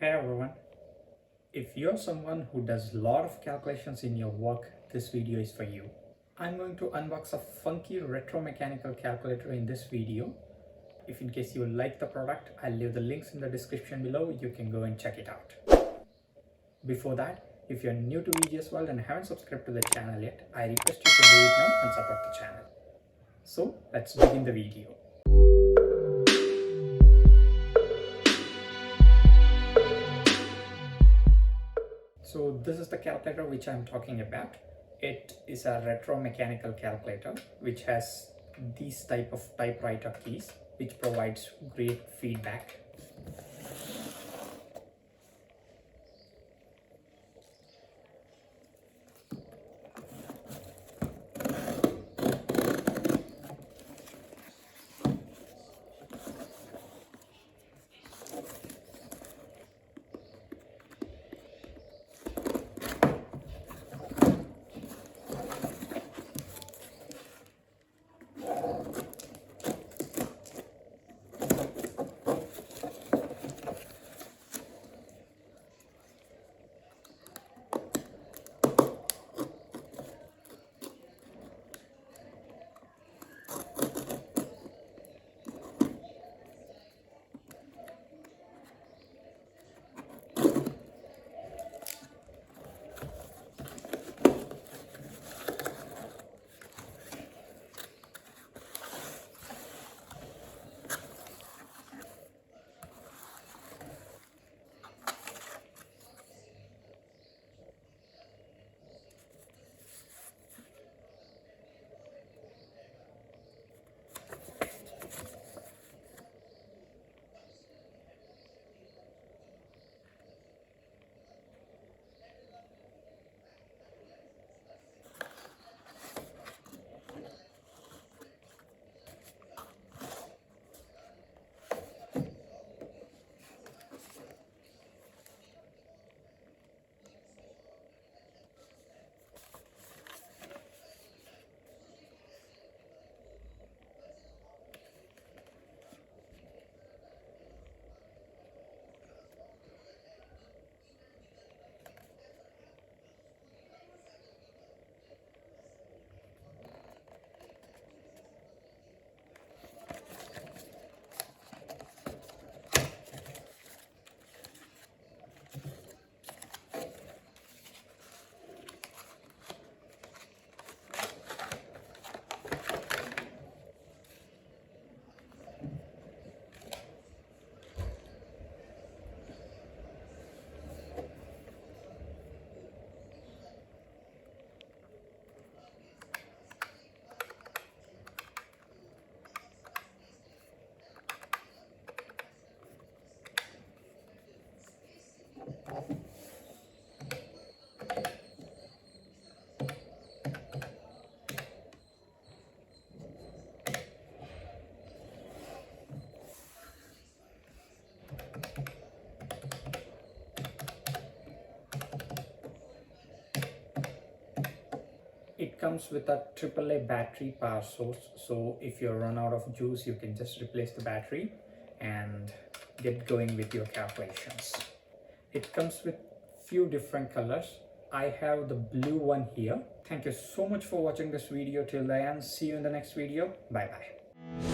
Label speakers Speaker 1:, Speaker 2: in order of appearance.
Speaker 1: Hey everyone, if you're someone who does a lot of calculations in your work, this video is for you. I'm going to unbox a funky retro mechanical calculator in this video. If in case you like the product, I'll leave the links in the description below. You can go and check it out. Before that, if you're new to VGS World and haven't subscribed to the channel yet, I request you to do it now and support the channel. So let's begin the video. So this is the calculator which I'm talking about. It is a retro mechanical calculator which has these type of typewriter keys which provides great feedback. It comes with a AAA battery power source, so if you run out of juice you can just replace the battery and get going with your calculations. It comes with few different colors. I have the blue one here. Thank you so much for watching this video till the end. See you in the next video. Bye bye.